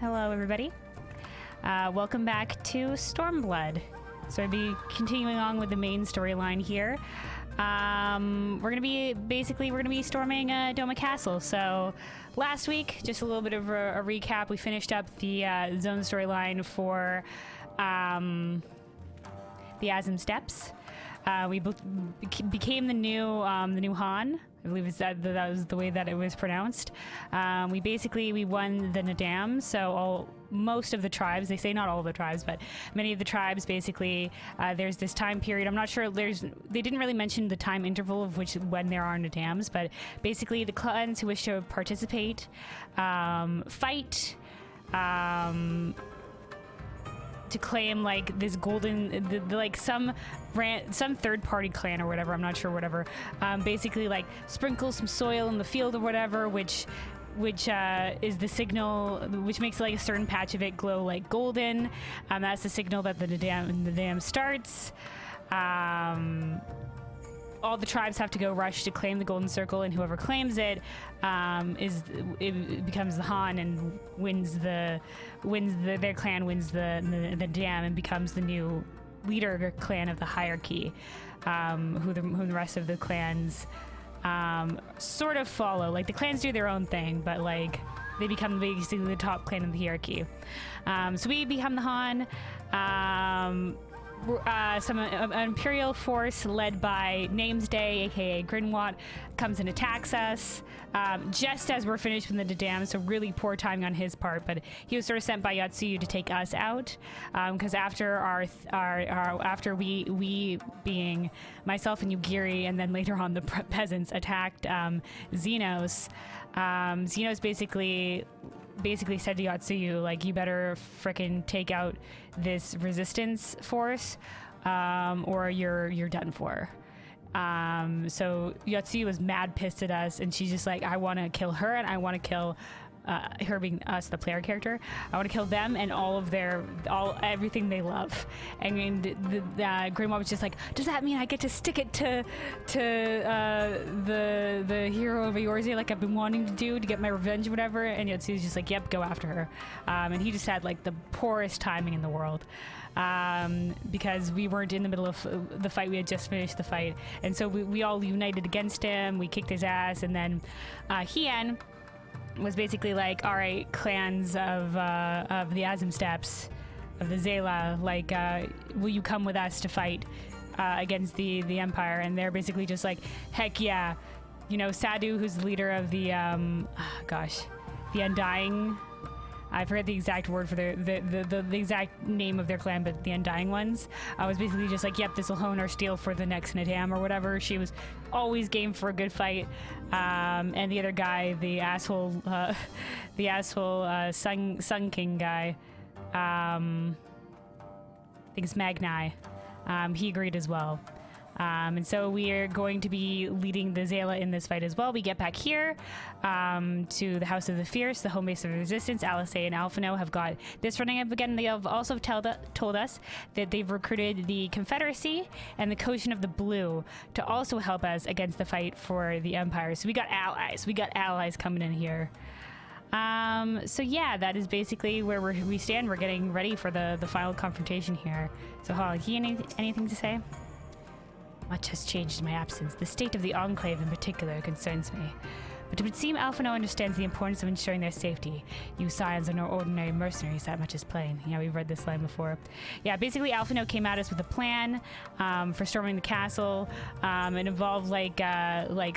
Hello, everybody. Welcome back to Stormblood. So I'll be continuing on with the main storyline here. We're gonna be storming Doma Castle. So last week, just a little bit of a recap. We finished up the zone storyline for the Azim Steppes. We became the new Han. I believe that was the way that it was pronounced. We won the Nadam, so most of the tribes, they say not all of the tribes, but many of the tribes, basically, there's this time period. I'm not sure, they didn't really mention the time interval of when there are Nadams, but basically the clans who wish to participate, fight, to claim like this golden, like some third-party clan or whatever, I'm not sure, whatever, basically like sprinkle some soil in the field or whatever, which is the signal, which makes like a certain patch of it glow like golden. That's the signal that the dam starts. All the tribes have to go rush to claim the golden circle, and whoever claims it becomes the Han and their clan wins the dam and becomes the new leader clan of the hierarchy, who the rest of the clans sort of follow. Like the clans do their own thing, but like they become basically the top clan of the hierarchy. So we become the Han. An Imperial force led by Namesday, aka Grinwat, comes and attacks us just as we're finished with the dam, so really poor timing on his part, but he was sort of sent by Yotsuyu to take us out, because after after we being myself and Yugiri, and then later on the peasants attacked Xenos, Xenos basically said to Yotsuyu, like, you better frickin' take out this resistance force, or you're done for. So Yotsuyu was mad pissed at us, and she's just like, I want to kill her, and I want to kill her being us, the player character. I want to kill them and everything they love. And the Grimoire was just like, does that mean I get to stick it to the hero of Eorzea like I've been wanting to do to get my revenge or whatever? And Yotsu's just like, yep, go after her. And he just had like the poorest timing in the world, because we weren't in the middle of the fight. We had just finished the fight, and so we all united against him. We kicked his ass, and then Hien was basically like, all right, clans of the Azim Steppes, of the Zayla, like, will you come with us to fight against the Empire? And they're basically just like, heck yeah. You know, Sadu, who's the leader of the Undying, I forget the exact word for the exact name of their clan, but the Undying ones, was basically just like, yep, this will hone our steel for the next Nadam or whatever. She was always game for a good fight. And the other guy, the asshole Sun King guy, I think it's Magni, he agreed as well. And so we are going to be leading the Zayla in this fight as well. We get back here to the House of the Fierce, the home base of the Resistance. Alice and Alphino have got this running up again. They have also told us that they've recruited the Confederacy and the Coalition of the Blue to also help us against the fight for the Empire. So we got allies. We got allies coming in here. So yeah, that is basically where we stand. We're getting ready for the final confrontation here. So Holly, anything to say? Much has changed in my absence. The state of the Enclave in particular concerns me. But it would seem Alphino understands the importance of ensuring their safety. You scions are no ordinary mercenaries, that much is plain. Yeah, we've read this line before. Yeah, basically Alphino came at us with a plan for storming the castle. It involved like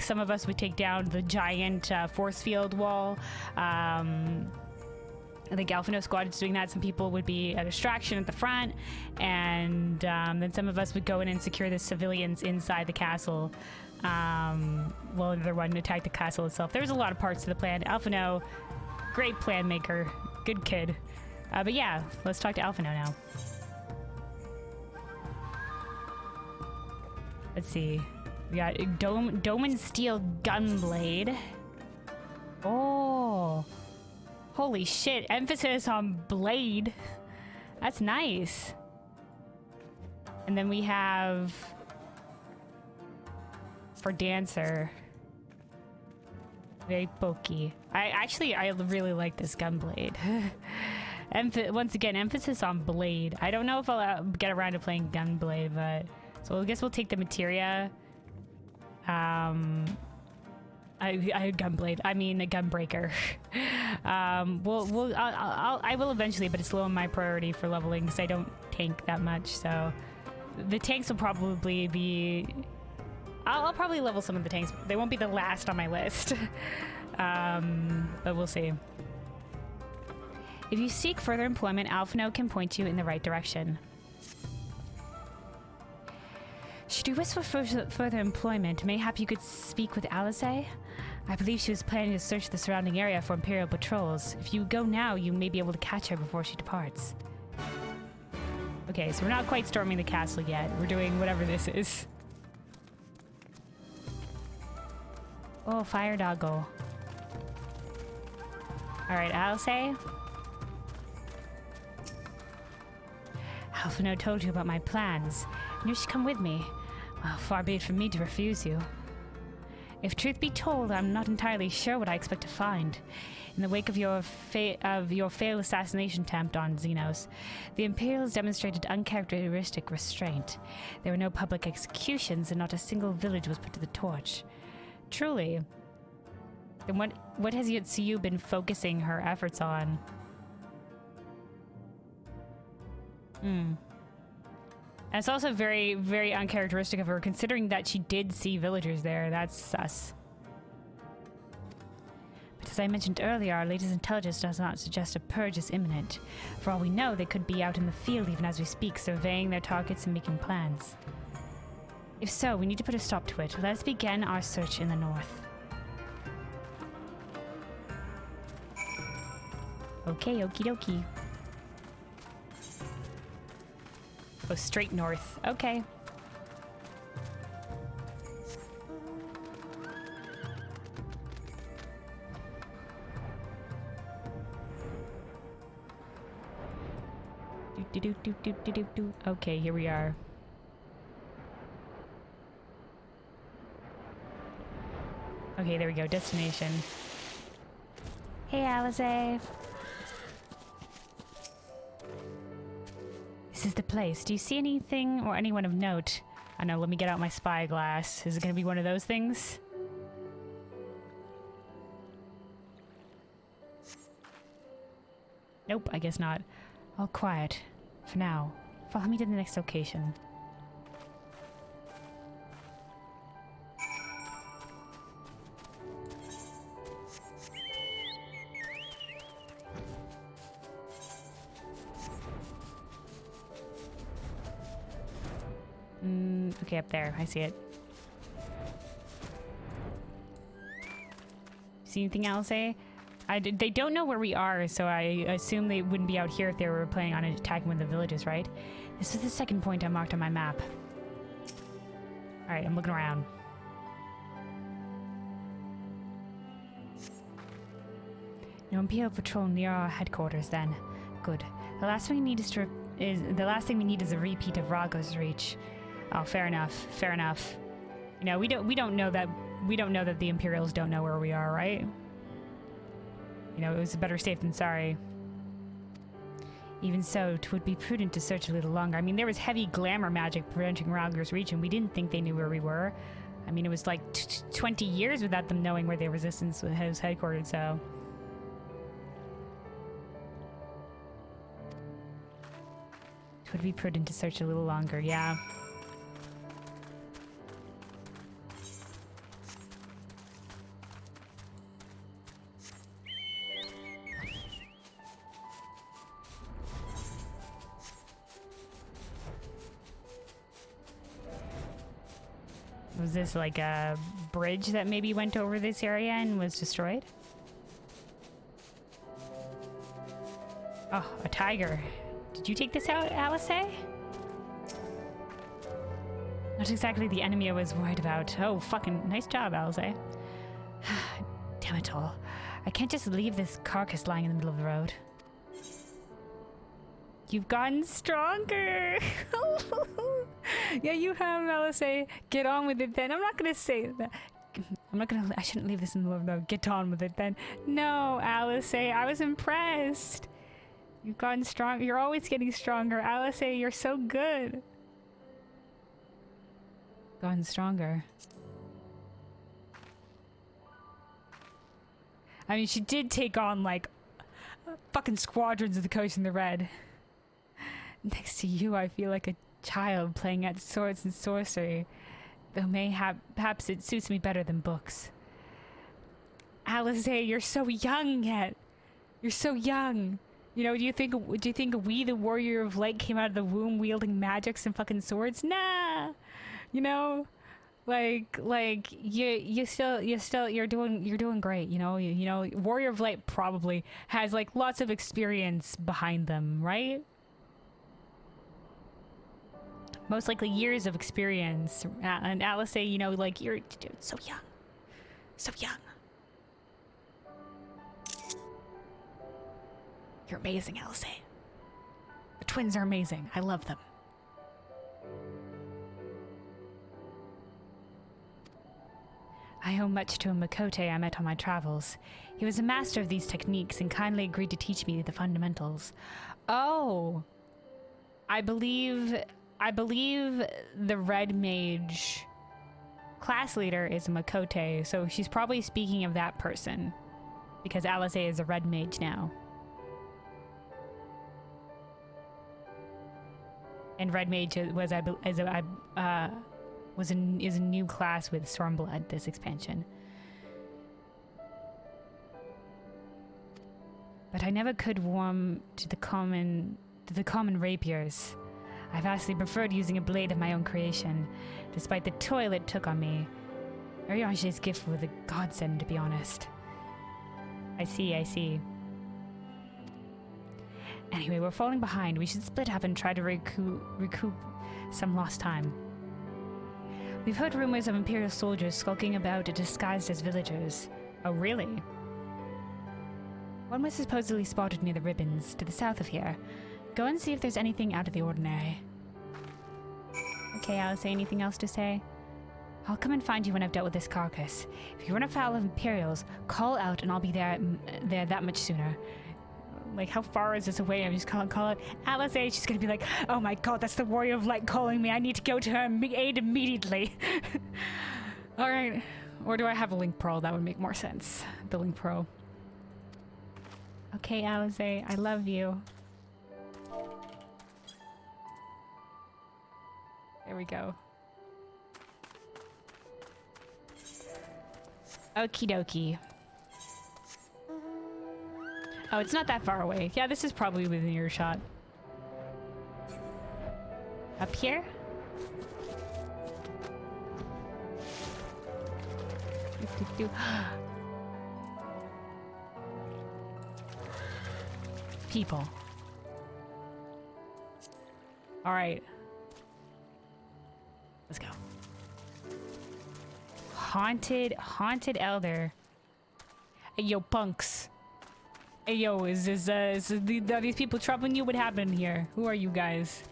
some of us would take down the giant force field wall. I think Alphino's squad is doing that. Some people would be a distraction at the front, and then some of us would go in and secure the civilians inside the castle, while another one attacked the castle itself. There's a lot of parts to the plan. Alphino, great plan maker, good kid. But yeah, let's talk to Alphino now. Let's see. We got Doman Steel Gunblade. Oh. Holy shit, emphasis on blade. That's nice. And then we have, for Dancer, Very pokey. I really like this gunblade. Once again, emphasis on blade. I don't know if I'll get around to playing gunblade, but so I guess we'll take the materia. I gunblade. I mean a gunbreaker. I will eventually, but it's low on my priority for leveling because I don't tank that much. So the tanks will probably be. I'll probably level some of the tanks. They won't be the last on my list, but we'll see. If you seek further employment, Alphino can point you in the right direction. Should you wish for further employment, mayhap you could speak with Alice? I believe she was planning to search the surrounding area for Imperial patrols. If you go now, you may be able to catch her before she departs. Okay, so we're not quite storming the castle yet. We're doing whatever this is. Oh, fire doggo. Alright, Alice? Alphino told you about my plans, and you should come with me. Well, far be it from me to refuse you. If truth be told, I'm not entirely sure what I expect to find. In the wake of your failed assassination attempt on Xenos, the Imperials demonstrated uncharacteristic restraint. There were no public executions, and not a single village was put to the torch. Truly. Then what has you been focusing her efforts on? And it's also very, very uncharacteristic of her, considering that she did see villagers there. That's sus. But as I mentioned earlier, our latest intelligence does not suggest a purge is imminent. For all we know, they could be out in the field even as we speak, surveying their targets and making plans. If so, we need to put a stop to it. Let's begin our search in the north. Okay, okie dokie. Oh, straight north. Okay. Okay, here we are. Okay, there we go. Destination. Hey, Alice. This is the place. Do you see anything or anyone of note? I know, let me get out my spyglass. Is it going to be one of those things? Nope, I guess not. All quiet. For now. Follow me to the next location. Okay, up there. I see it. See anything else, eh? They don't know where we are, so I assume they wouldn't be out here if they were planning on attacking one of the villages, right? This was the second point I marked on my map. Alright, I'm looking around. No Imperial patrol near our headquarters, then. Good. The last thing we need is a repeat of Rago's reach. Oh, fair enough. Fair enough. You know, we don't know that the Imperials don't know where we are, right? You know, it was better safe than sorry. Even so, it would be prudent to search a little longer. I mean, there was heavy glamour magic preventing Rago's reach, and we didn't think they knew where we were. I mean, it was like 20 years without them knowing where the Resistance was headquartered, so... It would be prudent to search a little longer, yeah. Was this like a bridge that maybe went over this area and was destroyed? Oh, a tiger. Did you take this out, Alice? Not exactly the enemy I was worried about. Oh, fucking nice job, Alice. Damn it all. I can't just leave this carcass lying in the middle of the road. You've gotten stronger. Yeah, you have, Alice. Get on with it then. I'm not going to say that. I shouldn't leave this in the middle of the get on with it then. No, Alice, I was impressed. You've gotten strong. You're always getting stronger. Alice, you're so good. Gotten stronger. I mean, she did take on, like, fucking squadrons of the Coast in the Red. Next to you, I feel like a child playing at swords and sorcery. Though perhaps it suits me better than books. Alice, you're so young yet. You're so young. You know, do you think we, the Warrior of Light, came out of the womb wielding magics and fucking swords? Nah. You know? You're doing great, you know, Warrior of Light probably has like lots of experience behind them, right? Most likely years of experience. And Alice, you know, like you're so young. So young. You're amazing, Alice. The twins are amazing. I love them. I owe much to a Makote I met on my travels. He was a master of these techniques and kindly agreed to teach me the fundamentals. Oh! I believe the Red Mage class leader is a Makote, so she's probably speaking of that person. Because Alice is a Red Mage now. And Red Mage is a new class with Stormblood this expansion. But I never could warm to the common rapiers. I vastly preferred using a blade of my own creation, despite the toil it took on me. Ariange's gift was a godsend, to be honest. I see. Anyway, we're falling behind. We should split up and try to recoup some lost time. We've heard rumors of Imperial soldiers skulking about disguised as villagers. Oh, really? One was supposedly spotted near the ribbons, to the south of here. Go and see if there's anything out of the ordinary. Okay, Alice, anything else to say? I'll come and find you when I've dealt with this carcass. If you run afoul of Imperials, call out and I'll be there that much sooner. Like, how far is this away? I'm just call it. Alice, she's gonna be like, oh my god, that's the Warrior of Light calling me. I need to go to her aid immediately. Alright. Or do I have a Link Pearl? That would make more sense. The Link Pearl. Okay, Alice, I love you. There we go. Okie dokie. Oh, it's not that far away. Yeah, this is probably within earshot. Up here? People. All right. Let's go. Haunted elder. Hey, yo, punks. Hey, yo, are these people troubling you? What happened here? Who are you guys?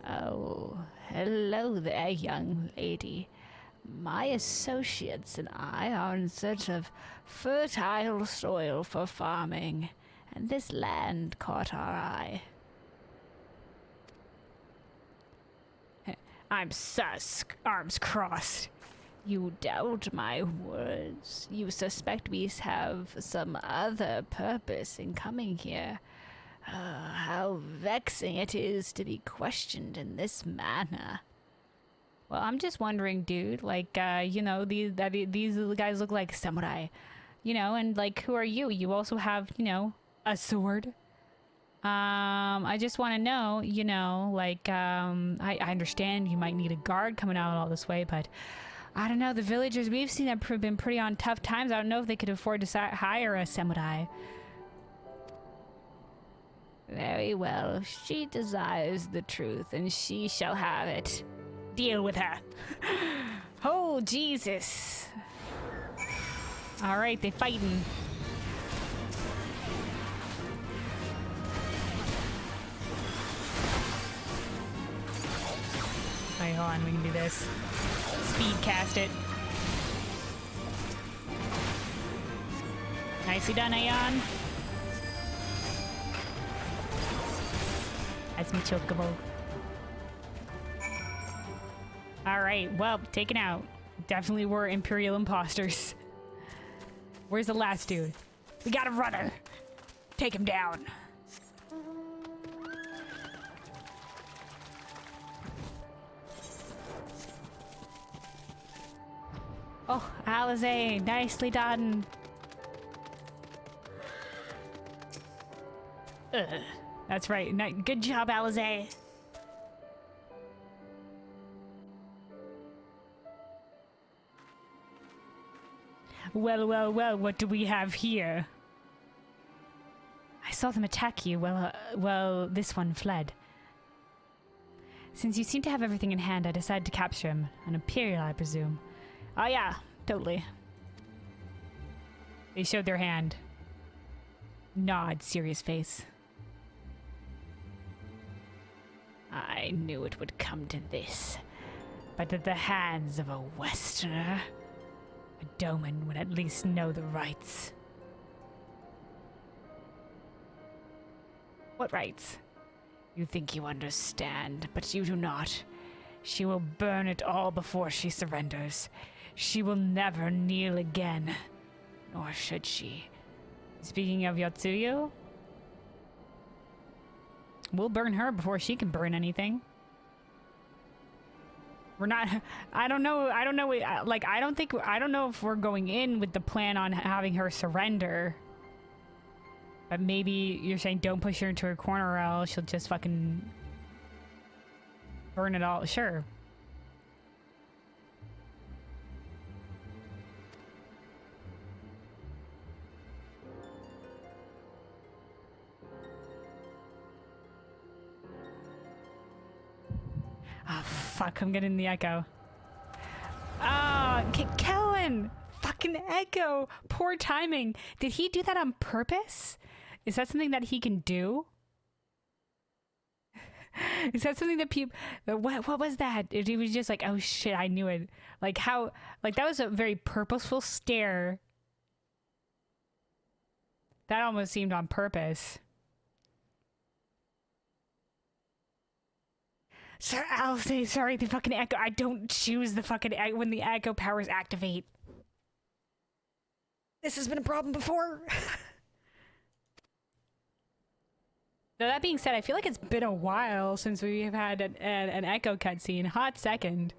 Oh, hello there, young lady. My associates and I are in search of fertile soil for farming, and this land caught our eye. I'm sus. Arms crossed. You doubt my words. You suspect we have some other purpose in coming here. How vexing it is to be questioned in this manner. Well, I'm just wondering, dude, like, you know, these guys look like samurai, you know, and like, who are you? You also have, you know, a sword. I just want to know, you know, like, I understand you might need a guard coming out all this way, but I don't know, the villagers we've seen have been pretty on tough times. I don't know if they could afford to hire a samurai. Very well. She desires the truth, and she shall have it. Deal with her. Oh, Jesus. All right, they fighting. Wait, hold on. We can do this. Speed cast it. Nicely done, Aeon. That's me chocobo. Alright, well, taken out. Definitely were Imperial imposters. Where's the last dude? We got a runner. Take him down. Oh, Alize, nicely done. Ugh, that's right. Good job, Alize. Well, well, well, what do we have here? I saw them attack you. Well, this one fled. Since you seem to have everything in hand, I decided to capture him. An Imperial, I presume. Oh yeah, totally. They showed their hand. Nod, serious face. I knew it would come to this. But at the hands of a Westerner, a Doman would at least know the rights. What rights? You think you understand, but you do not. She will burn it all before she surrenders. She will never kneel again. Nor should she. Speaking of Yotsuyu, we'll burn her before she can burn anything. We're not... I don't know, like, I don't know if we're going in with the plan on having her surrender. But maybe you're saying don't push her into a corner or else she'll just fucking burn it all. Sure. Oh, fuck, I'm getting the echo. Ah, Kellen! Fucking echo! Poor timing. Did he do that on purpose? Is that something that he can do? Is that something that people... What was that? He was just like, oh shit, I knew it. Like how... Like that was a very purposeful stare. That almost seemed on purpose. Sir, I'll say sorry, the fucking echo. I don't choose the fucking echo when the echo powers activate. This has been a problem before. Now, that being said, I feel like it's been a while since we have had an echo cutscene. Hot second.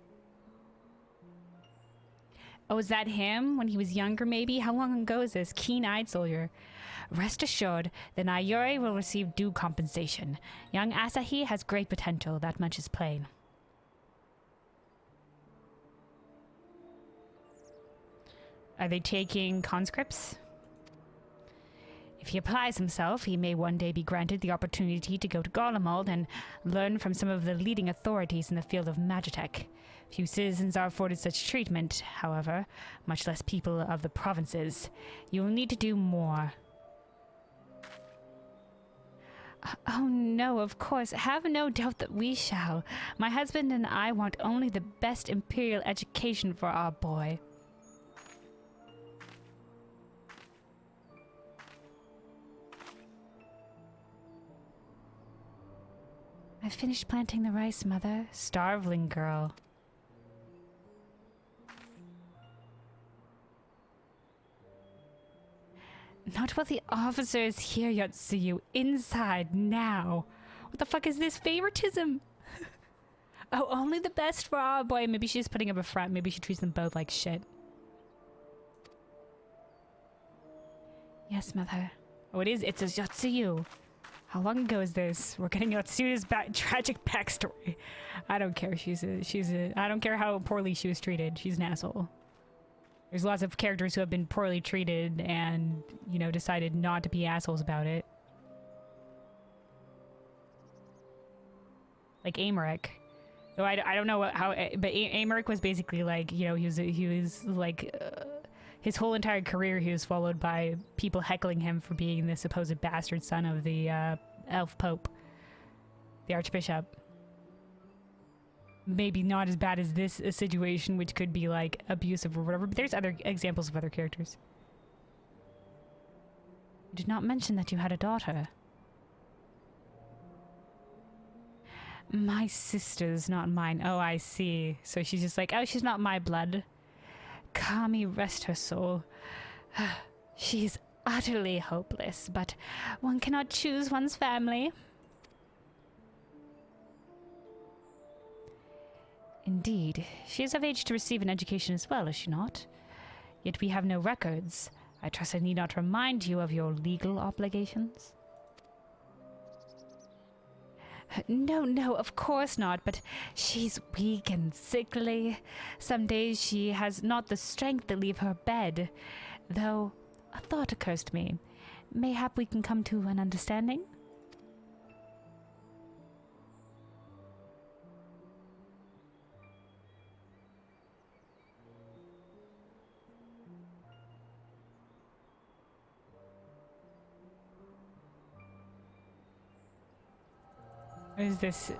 Oh, is that him? When he was younger, maybe? How long ago is this? Keen-eyed soldier. Rest assured, the Nayori will receive due compensation. Young Asahi has great potential, that much is plain. Are they taking conscripts? If he applies himself, he may one day be granted the opportunity to go to Garlemald and learn from some of the leading authorities in the field of magitech. Few citizens are afforded such treatment, however, much less people of the provinces. You will need to do more. Oh no, of course. Have no doubt that we shall. My husband and I want only the best Imperial education for our boy. I finished planting the rice, Mother. Starveling girl. Not while the officer is here, Yotsuyu. Inside, now. What the fuck is this favoritism? Oh, only the best for our boy. Maybe she's putting up a front. Maybe she treats them both like shit. Yes, Mother. Oh, it is. It's a Yotsuyu. How long ago is this? We're getting Yotsuyu's tragic backstory. I don't care. I don't care how poorly she was treated. She's an asshole. There's lots of characters who have been poorly treated and, you know, decided not to be assholes about it. Like Amaric. Though I don't know how, but Amaric was basically like, you know, he was like, his whole entire career he was followed by people heckling him for being the supposed bastard son of the elf pope, the archbishop. maybe not as bad as this situation, which could be like abusive or whatever, but there's other examples of other characters. You did not mention that you had a daughter. My sister's not mine. Oh, I see. So she's just like, oh, she's not my blood. Kami, rest her soul. She's utterly hopeless, but one cannot choose one's family. Indeed, she is of age to receive an education as well, is she not? Yet we have no records. I trust I need not remind you of your legal obligations. No, of course not, but she's weak and sickly. Some days she has not the strength to leave her bed. Though, a thought occurs to me. Mayhap we can come to an understanding? What is this?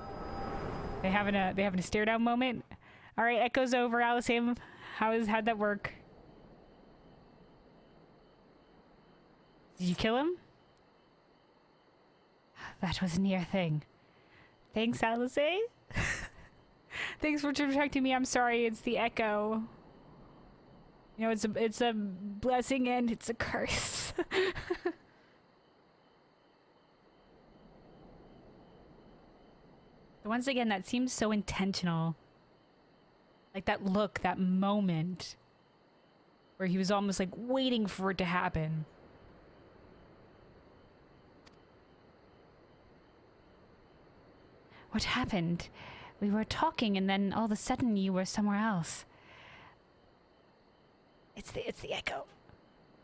They having a stare down moment? All right, Echo's over. Alisam, how'd that work? Did you kill him? That was a near thing. Thanks, Alisam. Thanks for protecting me. I'm sorry. It's the Echo. You know, it's a blessing and it's a curse. Once again, that seems so intentional. Like that look, that moment where he was almost like waiting for it to happen. What happened? We were talking and then all of a sudden you were somewhere else. It's the Echo.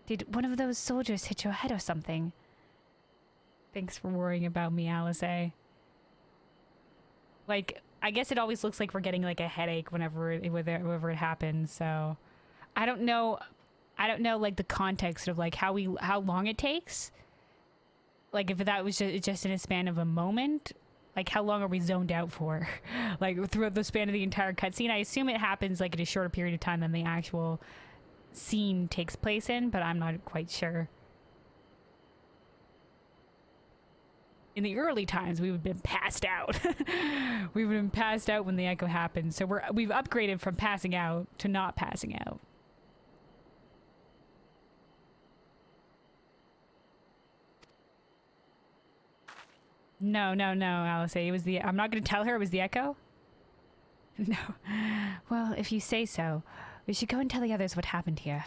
Did one of those soldiers hit your head or something? Thanks for worrying about me, Alice. Like, I guess it always looks like we're getting like a headache whenever it happens. So, I don't know like the context of like how long it takes. Like if that was just in a span of a moment, like how long are we zoned out for? Like throughout the span of the entire cutscene. I assume it happens like in a shorter period of time than the actual scene takes place in, but I'm not quite sure. In the early times, we would have been passed out. We would have been passed out when the Echo happened. So we've upgraded from passing out to not passing out. No, Alice. It was the. I'm not going to tell her it was the Echo. No. Well, if you say so, we should go and tell the others what happened here.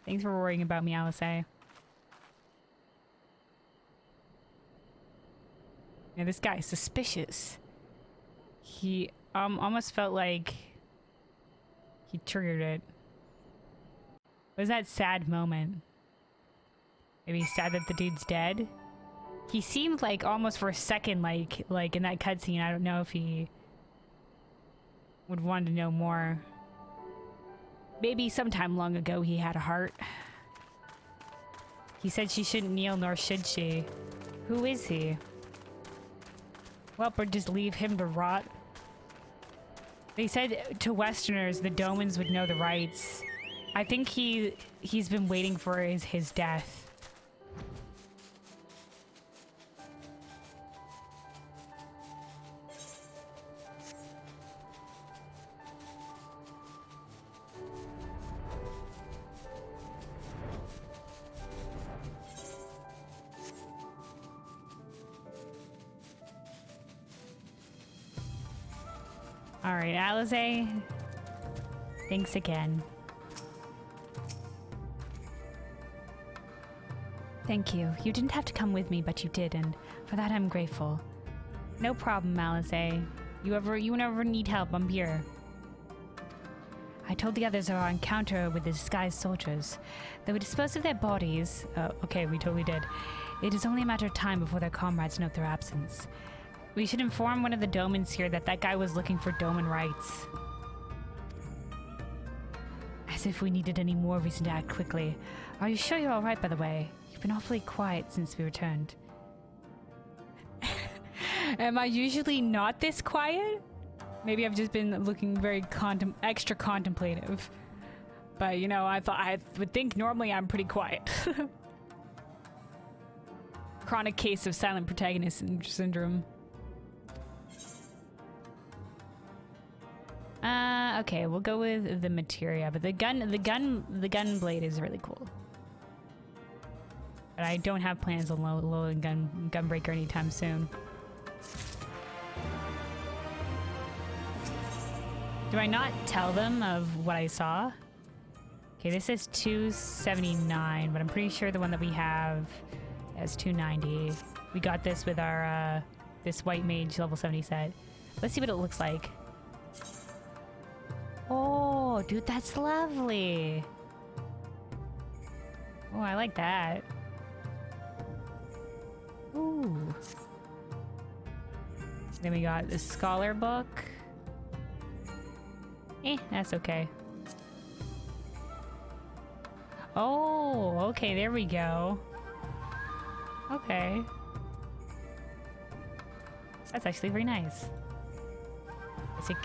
Thanks for worrying about me, Alice. Yeah, this guy's suspicious. He almost felt like he triggered it. What was that sad moment? Maybe he's sad that the dude's dead? He seemed like almost for a second like in that cutscene. I don't know if he would want to know more. Maybe sometime long ago he had a heart. He said she shouldn't kneel, nor should she. Who is he? Well, or just leave him to rot. They said to Westerners the Domans would know the rights. I think he's been waiting for his death. Alright, Alize, thanks again. Thank you. You didn't have to come with me, but you did, and for that I'm grateful. No problem, Alize. You ever need help, I'm here. I told the others of our encounter with the disguised soldiers. Though we disposed of their bodies... okay, we totally did. It is only a matter of time before their comrades note their absence. We should inform one of the Domans here that guy was looking for Doman rights. As if we needed any more reason to act quickly. Are you sure you're alright, by the way? You've been awfully quiet since we returned. Am I usually not this quiet? Maybe I've just been looking very extra contemplative. But, you know, I would think normally I'm pretty quiet. Chronic case of silent protagonist syndrome. Okay, we'll go with the materia, but the gun blade is really cool. But I don't have plans on loading gunbreaker anytime soon. Do I not tell them of what I saw? Okay, this is 279, but I'm pretty sure the one that we have is 290. We got this with our this white mage level 70 set. Let's see what it looks like. Oh, dude, that's lovely. Oh, I like that. Ooh. Then we got the scholar book. That's okay. Oh, okay, there we go. Okay. That's actually very nice.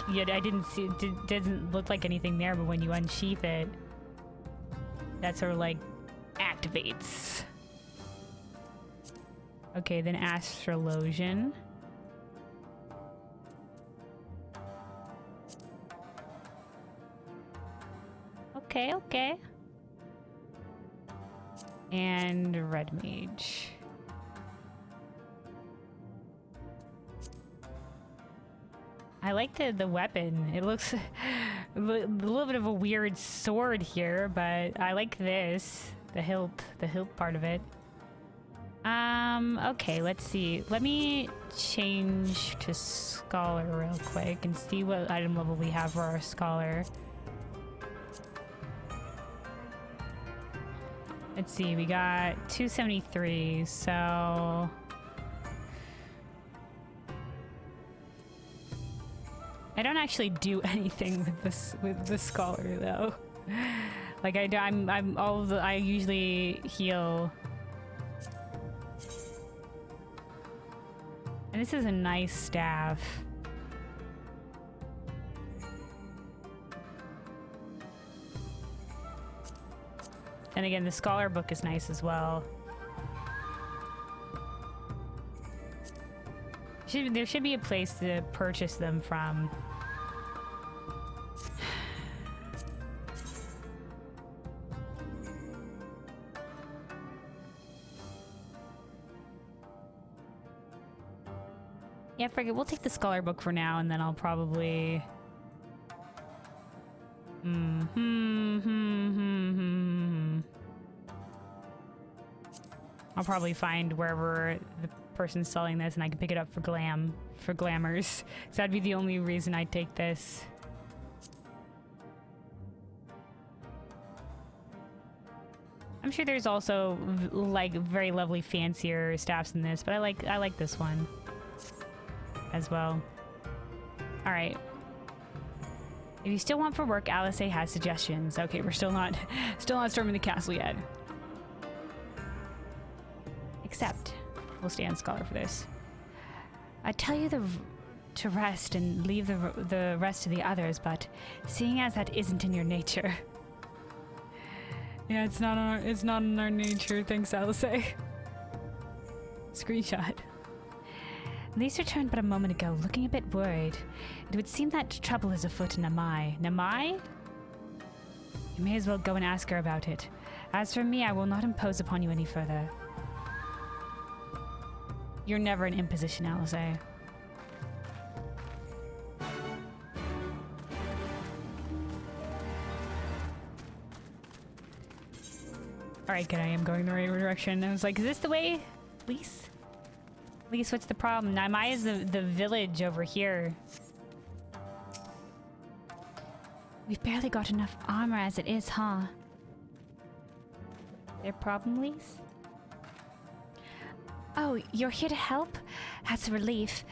Yeah, I didn't see, it doesn't look like anything there, but when you unsheath it, that sort of like activates. Okay, then Astrologian. Okay, okay. And Red Mage. I like the weapon. It looks a little bit of a weird sword here, but I like this. The hilt part of it. Okay, let's see. Let me change to Scholar real quick and see what item level we have for our Scholar. Let's see, we got 273, so... I don't actually do anything with the Scholar though. Like I usually heal. And this is a nice staff. And again, the Scholar book is nice as well. There should be a place to purchase them from. Yeah, forget. We'll take the Scholar book for now, and then I'll probably. I'll probably find wherever the person's selling this, and I can pick it up for glamours. So that'd be the only reason I'd take this. I'm sure there's also like very lovely fancier staffs than this, but I like this one as well. All right. If you still want for work, Alice has suggestions. Okay, we're still not storming the castle yet. Except, we'll stay on Scholar for this. I tell you to rest and leave the rest to the others, but seeing as that isn't in your nature. Yeah, it's not in our nature. Thanks, Alice. Screenshot. Lise returned but a moment ago, looking a bit worried. It would seem that trouble is afoot in Namai. Namai? You may as well go and ask her about it. As for me, I will not impose upon you any further. You're never an imposition, Alice. Alright, good, I am going the right direction. I was like, is this the way? Lise? Lise, what's the problem? Namai is the village over here. We've barely got enough armor as it is, huh? Their problem, Lise? Oh, you're here to help? That's a relief.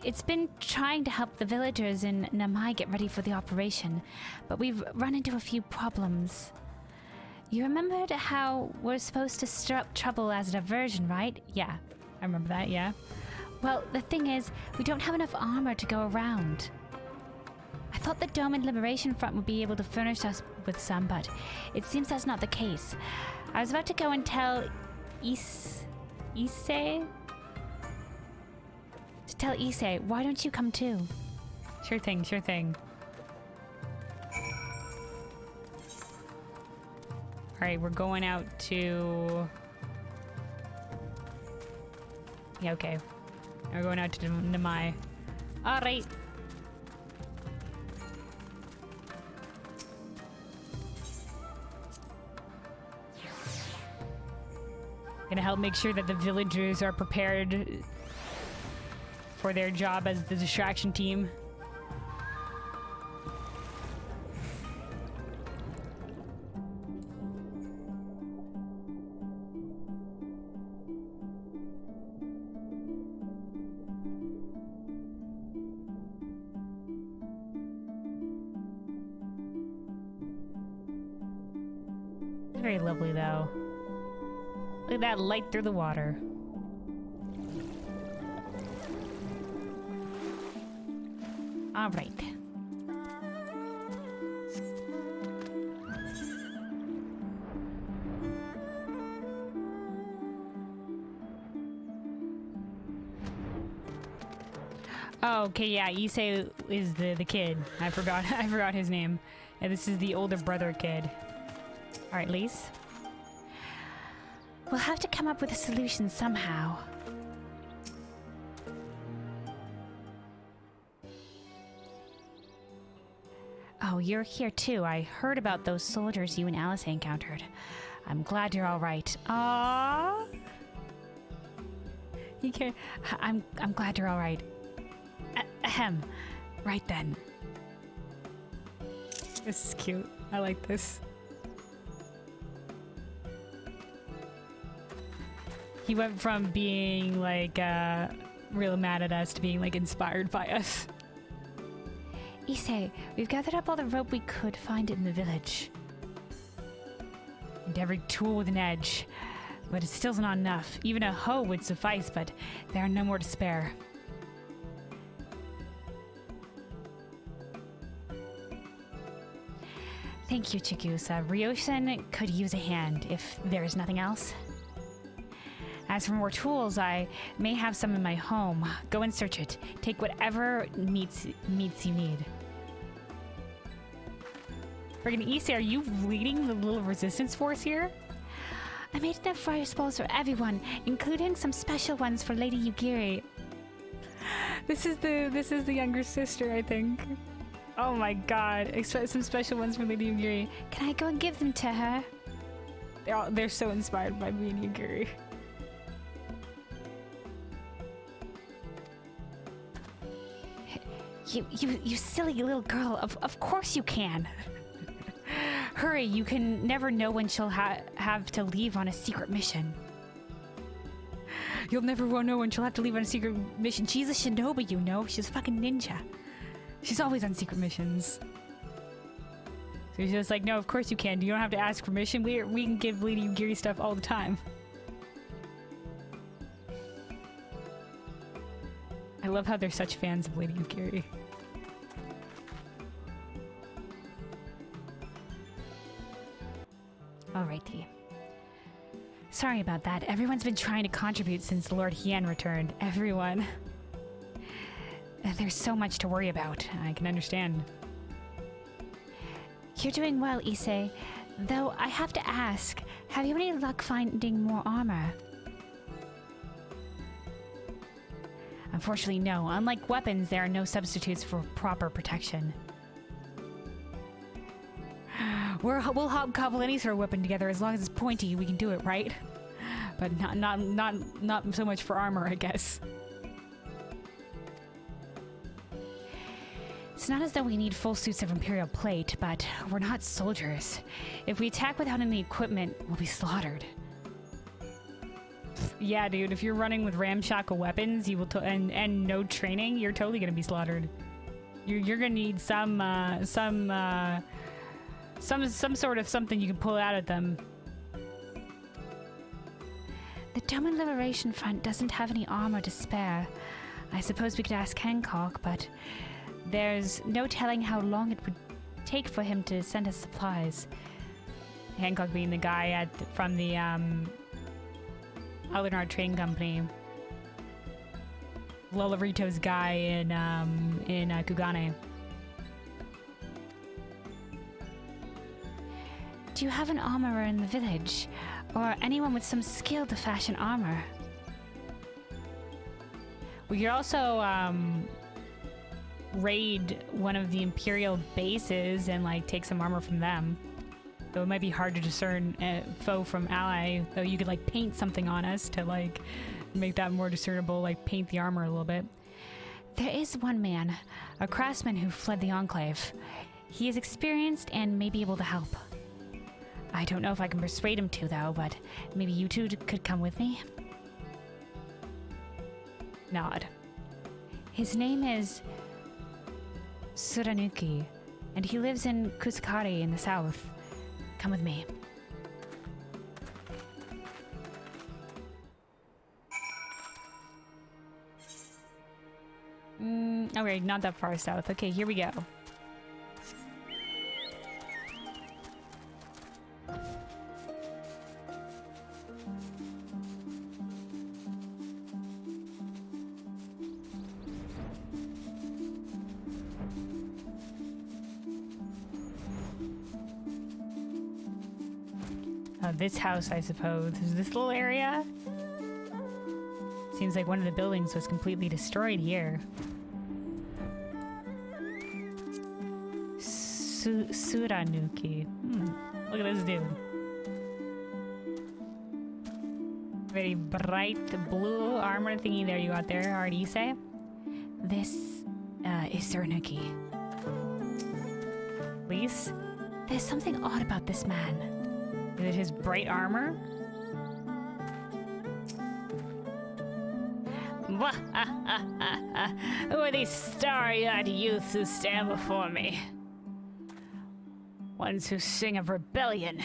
It's been trying to help the villagers in Namai get ready for the operation, but we've run into a few problems. You remembered how we're supposed to stir up trouble as a diversion, right? Yeah, I remember that, yeah. Well, the thing is, we don't have enough armor to go around. I thought the Dome and Liberation Front would be able to furnish us with some, but it seems that's not the case. I was about to go and tell Issei? To tell Issei, why don't you come too? Sure thing, sure thing. Alright, we're going out to... Yeah, okay. We're going out to Namai. Alright. Gonna help make sure that the villagers are prepared for their job as the distraction team. Very lovely, though. Look at that light through the water. All right. Oh, okay, yeah, Issei is the kid. I forgot his name. Yeah, this is the older brother kid. All right, Lise. We'll have to come up with a solution somehow. Oh, you're here too. I heard about those soldiers you and Alice encountered. I'm glad you're all right. Aww. You can't. I'm glad you're all right. Ahem. Right then. This is cute. I like this. He went from being like real mad at us to being like inspired by us. Issei, we've gathered up all the rope we could find in the village. And every tool with an edge. But it still's not enough. Even a hoe would suffice, but there are no more to spare. Thank you, Chigusa. Ryoshin could use a hand if there is nothing else. As for more tools, I may have some in my home. Go and search it. Take whatever meats you need. Friggin' Issei, are you leading the little resistance force here? I made enough fire spells for everyone, including some special ones for Lady Yugiri. This is the younger sister, I think. Oh my god. Expect some special ones for Lady Yugiri. Can I go and give them to her? They're so inspired by me and Yugiri. You silly little girl. Of course you can. Hurry, you can never know when she'll have to leave on a secret mission. You'll never know when she'll have to leave on a secret mission. She's a shinobi, you know. She's a fucking ninja. She's always on secret missions. So he's just like, no, of course you can. You don't have to ask permission. We can give Lady Yugiri stuff all the time. I love how they're such fans of Lady Yugiri. Alrighty. Sorry about that. Everyone's been trying to contribute since Lord Hien returned. Everyone. There's so much to worry about. I can understand. You're doing well, Issei. Though I have to ask, have you any luck finding more armor? Unfortunately, no. Unlike weapons, there are no substitutes for proper protection. We'll hobcobble any sort of weapon together as long as it's pointy. We can do it, right? But not so much for armor, I guess. It's not as though we need full suits of Imperial plate, but we're not soldiers. If we attack without any equipment, we'll be slaughtered. Yeah, dude, if you're running with ramshackle weapons, you will and no training, you're totally gonna be slaughtered. You're gonna need some sort of something you can pull out of them. The Doma Liberation Front doesn't have any armor to spare. I suppose we could ask Hancock, but there's no telling how long it would take for him to send us supplies. Hancock being the guy from the Alunar Train Company. Lolarito's guy in Kugane. Do you have an armorer in the village? Or anyone with some skill to fashion armor? We could also raid one of the Imperial bases and like take some armor from them. Though it might be hard to discern foe from ally, though you could like paint something on us to like make that more discernible, like paint the armor a little bit. There is one man, a craftsman who fled the Enclave. He is experienced and may be able to help. I don't know if I can persuade him to, though, but maybe you two could come with me? Nod. His name is Suranuki, and he lives in Kusakari in the south. Come with me. Okay, not that far south. Okay, here we go. This house, I suppose. Is this little area? Seems like one of the buildings was completely destroyed here. Suranuki. Look at this dude. Very bright blue armor thingy there you got there, already you say? This is Suranuki. Please? There's something odd about this man. Is it his bright armor? Who are these starry-eyed youths who stand before me? Ones who sing of rebellion,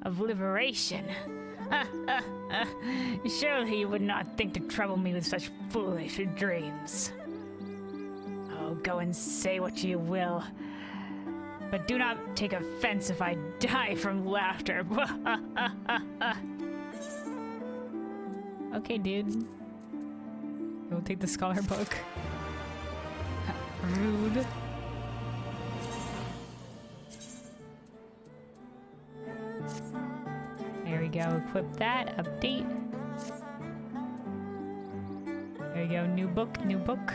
of liberation. Surely you would not think to trouble me with such foolish dreams. Oh, go and say what you will. But do not take offense if I die from laughter. Okay, dude. We'll take the scholar book. Rude. There we go. Equip that. Update. There we go. New book. New book.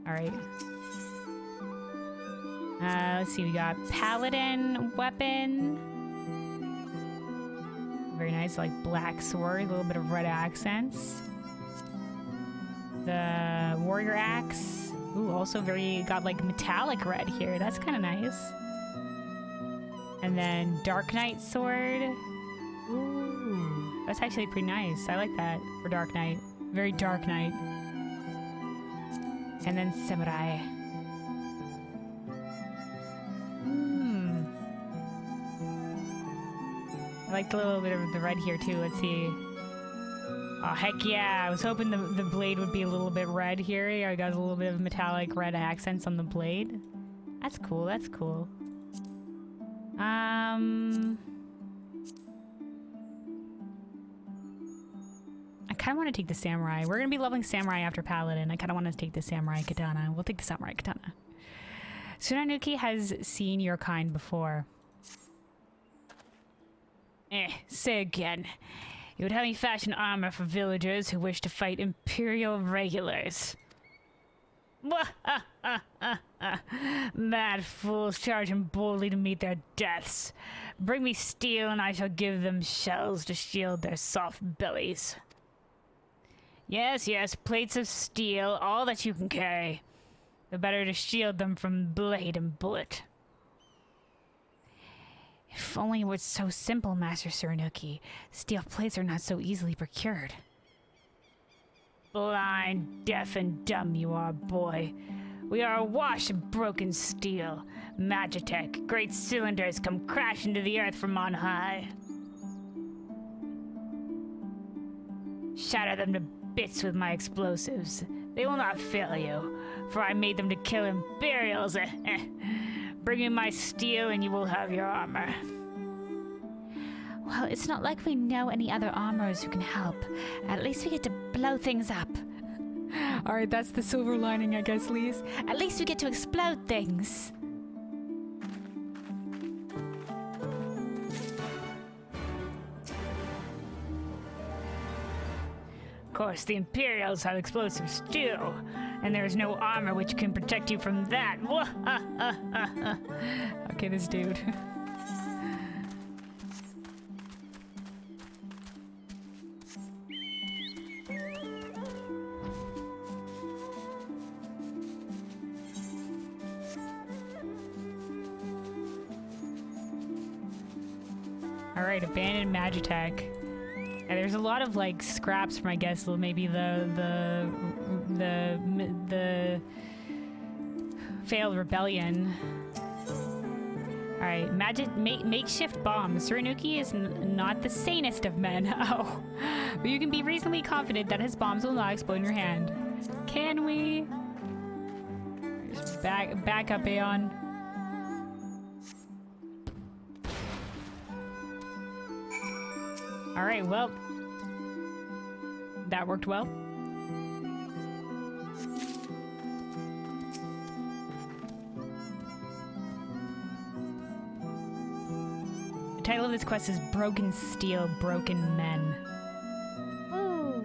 Alright. Let's see. We got paladin weapon. Very nice, like black sword, a little bit of red accents. The warrior axe. Ooh, also got like metallic red here. That's kind of nice. And then Dark Knight sword. Ooh, that's actually pretty nice. I like that for Dark Knight. Very Dark Knight. And then samurai. I like the little bit of the red here too. Let's see. Oh, heck yeah. I was hoping the blade would be a little bit red here. I got a little bit of metallic red accents on the blade. That's cool. That's cool. I kind of want to take the samurai. We're going to be leveling samurai after paladin. I kind of want to take the samurai katana. We'll take the samurai katana. Suranuki has seen your kind before. Say again. You would have me fashion armor for villagers who wish to fight Imperial regulars. Mad fools charging boldly to meet their deaths. Bring me steel and I shall give them shells to shield their soft bellies. Yes, yes, plates of steel, all that you can carry. The better to shield them from blade and bullet. If only it was so simple, Master Suranuki. Steel plates are not so easily procured. Blind, deaf, and dumb you are, boy. We are awash in broken steel. Magitech, great cylinders come crashing to the earth from on high. shatter them to bits with my explosives. They will not fail you, for I made them to kill Imperials. Bring me my steel and you will have your armor. Well, it's not like we know any other armorers who can help. At least we get to blow things up. Alright, that's the silver lining, I guess, Lise. At least we get to explode things. Of course, the Imperials have explosives too, and there is no armor which can protect you from that. Okay, this dude. Alright, abandoned Magitech. And there's a lot of like scraps from, I guess, maybe the failed rebellion. Alright, makeshift bombs. Tsurunuki is not the sanest of men. Oh, but you can be reasonably confident that his bombs will not explode in your hand. Can we? Just back up, Aeon. Alright, well, that worked well. The title of this quest is Broken Steel, Broken Men. Ooh.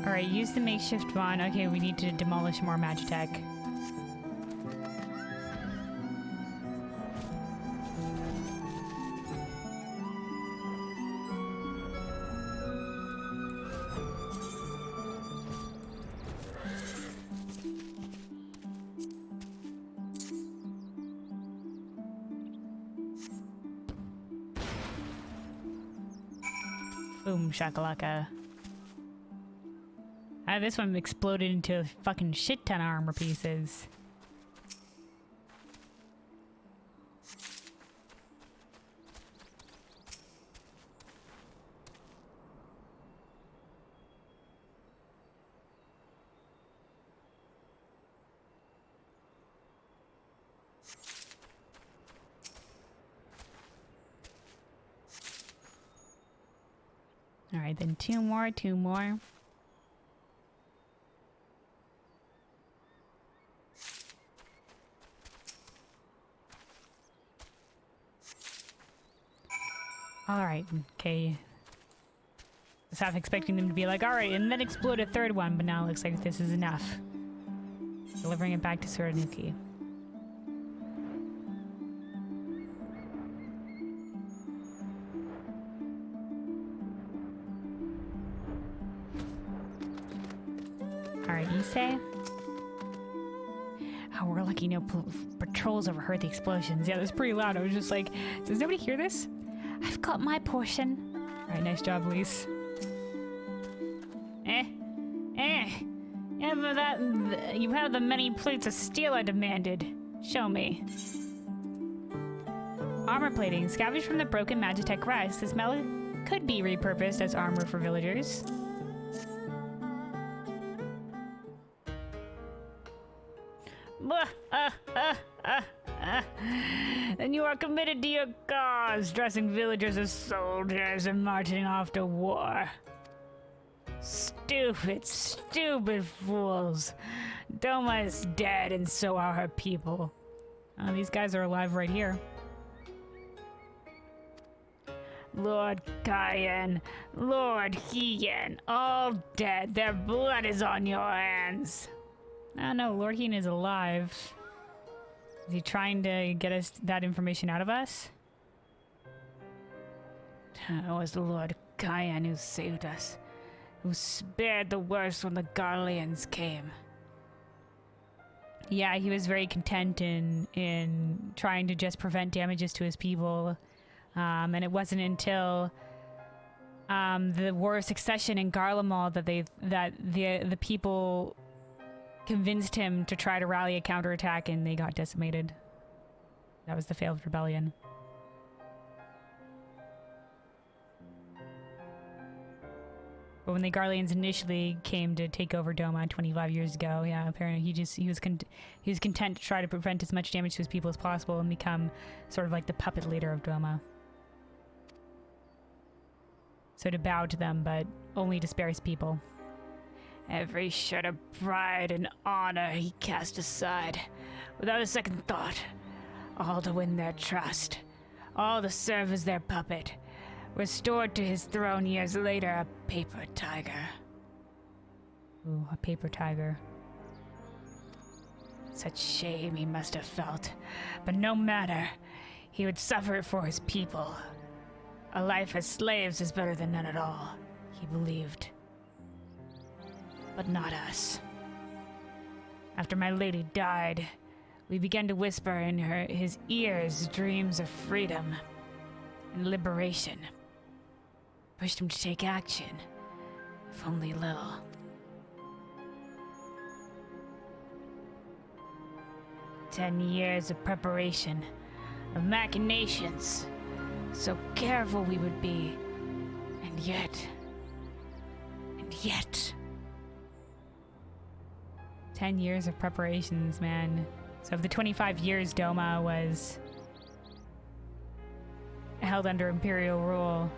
Alright, use the makeshift one. Okay, we need to demolish more Magitech. Boom shakalaka. This one exploded into a fucking shit ton of armor pieces. Alright, then two more. Alright, okay. I was half expecting them to be like, alright, and then explode a third one, but now it looks like this is enough. Delivering it back to Tsurunuki. Alright, you say? Oh, we're lucky no patrols overheard the explosions. Yeah, that was pretty loud. I was just like, does nobody hear this? I've got my portion. Alright, nice job, Lise. You have the many plates of steel I demanded. Show me. Armor plating. Scavenged from the broken Magitech rest. This metal could be repurposed as armor for villagers. And you are committed to your cause, dressing villagers as soldiers and marching off to war. Stupid, stupid fools. Doma is dead and so are her people. These guys are alive right here. Lord Cayenne, Lord Heian, all dead. Their blood is on your hands. Oh no, Lord Heian is alive. Is he trying to get us that information out of us? It was Lord Cayenne who saved us, who spared the worst when the Garleans came. Yeah, he was very content in trying to just prevent damages to his people. And it wasn't until the War of Succession in Garlemald that the people convinced him to try to rally a counterattack, and they got decimated. That was the failed rebellion. But when the Garleans initially came to take over Doma 25 years ago, yeah, apparently he was content to try to prevent as much damage to his people as possible and become sort of like the puppet leader of Doma. So to bow to them, but only to spare his people. Every shred of pride and honor he cast aside, without a second thought, all to win their trust, all to serve as their puppet. Restored to his throne years later, a paper tiger. Ooh, a paper tiger. Such shame he must have felt, but no matter. He would suffer it for his people. A life as slaves is better than none at all, he believed. But not us. After my lady died, we began to whisper in his ears dreams of freedom and liberation. Pushed him to take action, if only little. "10 years of preparation, of machinations. So careful we would be. And yet... 10 years of preparations, man. So of the 25 years Doma was held under Imperial rule,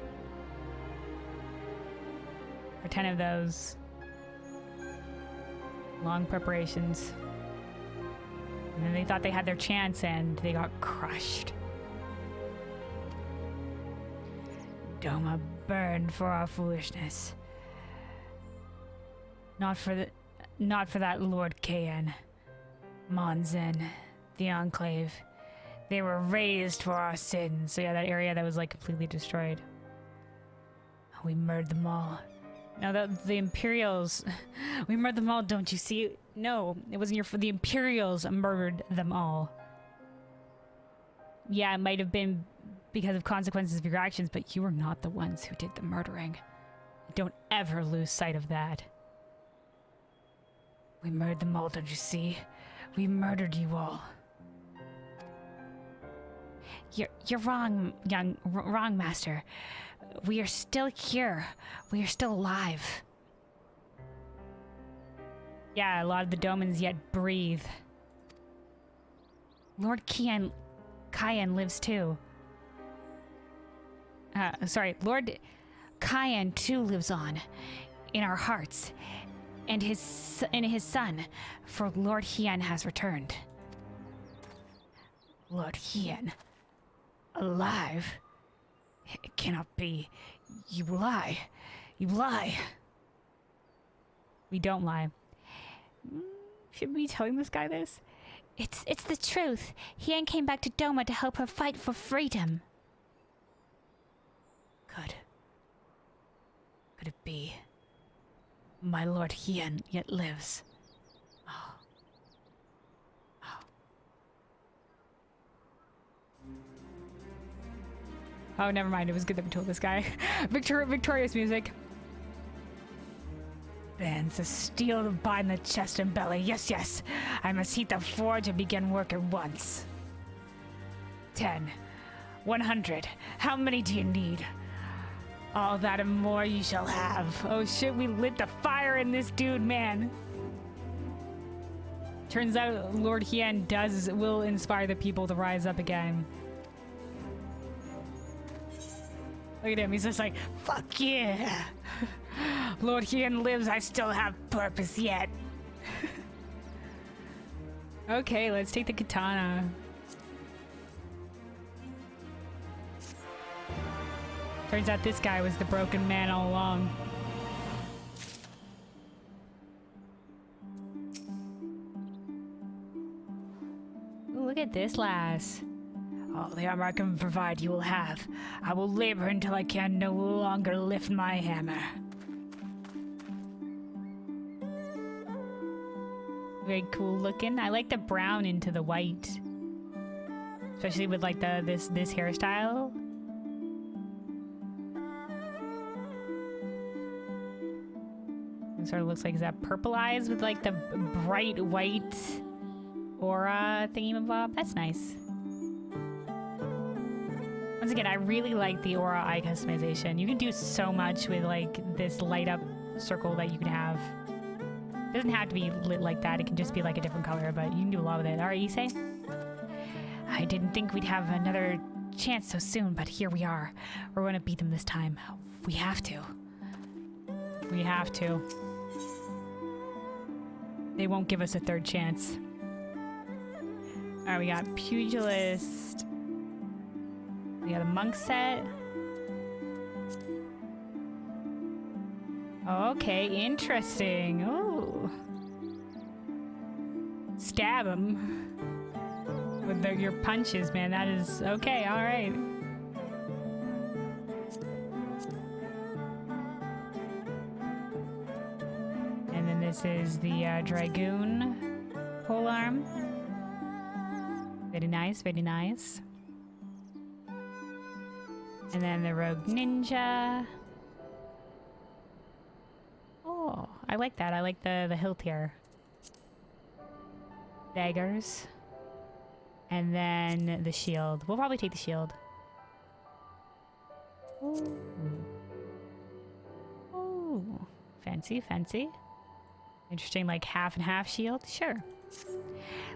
for 10 of those, long preparations. And then they thought they had their chance and they got crushed. Doma burned for our foolishness. Not for that Lord Kayan, Monzen, the Enclave. They were raised for our sins. So yeah, that area that was like completely destroyed. We murdered them all. No, the Imperials, we murdered them all, don't you see? No, it wasn't the Imperials murdered them all. Yeah, it might have been because of consequences of your actions, but you were not the ones who did the murdering. Don't ever lose sight of that. We murdered them all, don't you see? We murdered you all. You're wrong, wrong, Master. We are still here. We are still alive. Yeah, a lot of the Domans yet breathe. Lord Kayan lives too. Lord Kayan too lives on in our hearts, and his son, for Lord Hian has returned. Lord Hian, alive? It cannot be. You lie. You lie. We don't lie. Should we be telling this guy this? It's the truth. Hian came back to Doma to help her fight for freedom. Could it be? My Lord Hian yet lives. Oh, never mind. It was good that we told this guy. Victorious music. Bands of steel to bind the chest and belly. Yes, yes. I must heat the forge and begin work at once. 10. 100. How many do you need? All that and more you shall have. Oh shit, we lit the fire in this dude, man. Turns out Lord Hian will inspire the people to rise up again. Look at him, he's just like, fuck yeah. Lord Hian lives, I still have purpose yet. Okay, let's take the katana. Turns out this guy was the broken man all along. Ooh, look at this lass. All the armor I can provide you will have. I will labor until I can no longer lift my hammer. Very cool looking. I like the brown into the white. Especially with like this hairstyle. It sort of looks like, is that purple eyes with like the bright white aura thingamabob? That's nice. Once again, I really like the aura eye customization. You can do so much with like this light up circle that you can have. It doesn't have to be lit like that. It can just be like a different color, but you can do a lot with it. All right, Issei? I didn't think we'd have another chance so soon, but here we are. We're going to beat them this time. We have to. We have to. They won't give us a third chance. All right, we got Pugilist. We got a monk set. Okay, interesting. Oh. Stab him. With your punches, man. That is... Okay, alright. And then this is the Dragoon polearm. Very nice, very nice. And then the Rogue Ninja. Oh, I like that. I like the hilt here. Daggers. And then the shield. We'll probably take the shield. Ooh. Ooh. Fancy, fancy. Interesting, like half and half shield? Sure.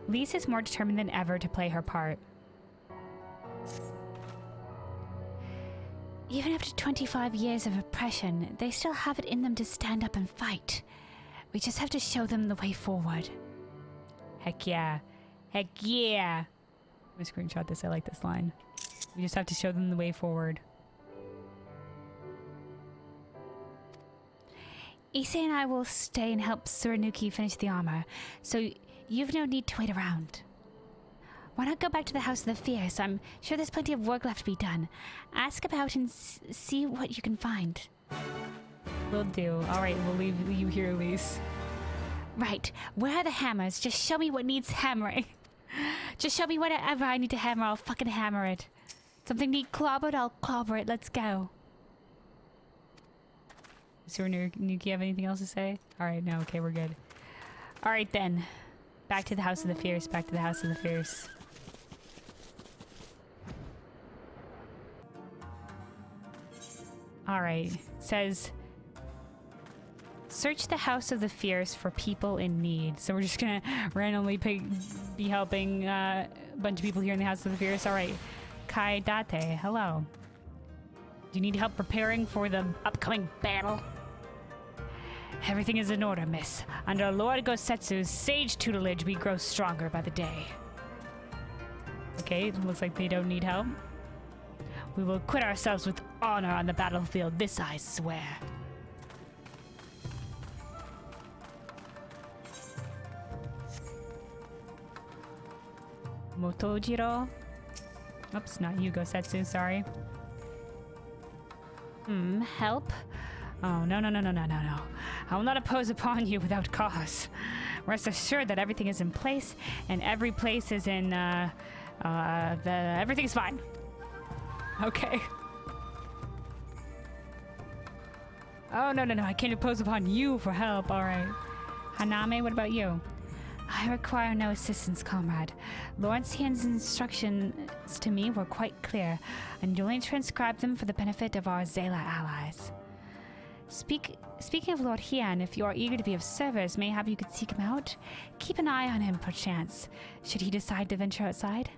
Lise is more determined than ever to play her part. Even after 25 years of oppression, they still have it in them to stand up and fight. We just have to show them the way forward. Heck yeah. Heck yeah. I'm gonna screenshot this. I like this line. We just have to show them the way forward. Issei and I will stay and help Suranuki finish the armor, so you've no need to wait around. Why not go back to the House of the Fierce? I'm sure there's plenty of work left to be done. Ask about and see what you can find. Will do. Alright, we'll leave you here, Elise. Right. Where are the hammers? Just show me what needs hammering. Just show me whatever I need to hammer, I'll fucking hammer it. Something need clobbered, I'll clobber it. Let's go. Does Nuki have anything else to say? Alright, no, okay, we're good. Alright then. Back to the House of the Fierce, back to the House of the Fierce. Alright, says... Search the House of the Fierce for people in need. So we're just gonna randomly be helping a bunch of people here in the House of the Fierce. Alright, Kai Date, hello. Do you need help preparing for the upcoming battle? Everything is in order, miss. Under Lord Gosetsu's sage tutelage, we grow stronger by the day. Okay, it looks like they don't need help. We will acquit ourselves with honor on the battlefield, this I swear. Motojiro? Oops, not you, Gosetsu, sorry. Help? Oh, no. I will not oppose upon you without cause. Rest assured that everything is in place, and every place is in, everything's fine. Okay. Oh, no, I can't oppose upon you for help, alright. Haname, what about you? I require no assistance, comrade. Lord Hien's instructions to me were quite clear, and duly transcribed them for the benefit of our Zela allies. Speaking of Lord Hien, if you are eager to be of service, mayhap you could seek him out? Keep an eye on him, perchance, should he decide to venture outside.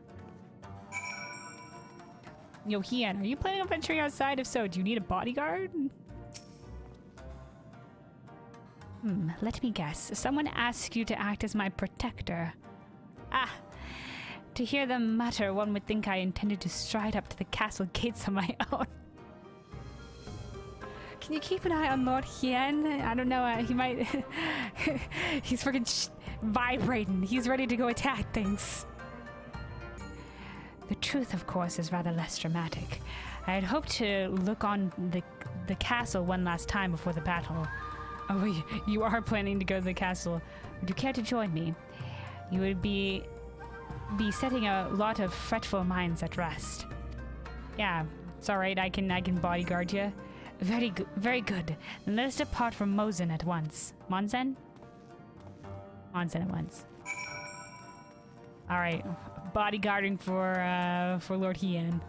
Yo, Hien, are you planning on venturing outside? If so, do you need a bodyguard? Let me guess. Someone asked you to act as my protector. Ah! To hear them mutter, one would think I intended to stride up to the castle gates on my own. Can you keep an eye on Lord Hien? I don't know, he might... He's freaking vibrating. He's ready to go attack things. The truth, of course, is rather less dramatic. I had hoped to look on the castle one last time before the battle. Oh, you are planning to go to the castle. Would you care to join me? You would be setting a lot of fretful minds at rest. Yeah, it's alright, I can bodyguard you. Very good. Then let us depart from Mozen at once. Monzen? Monzen at once. Alright, bodyguarding for Lord Hien.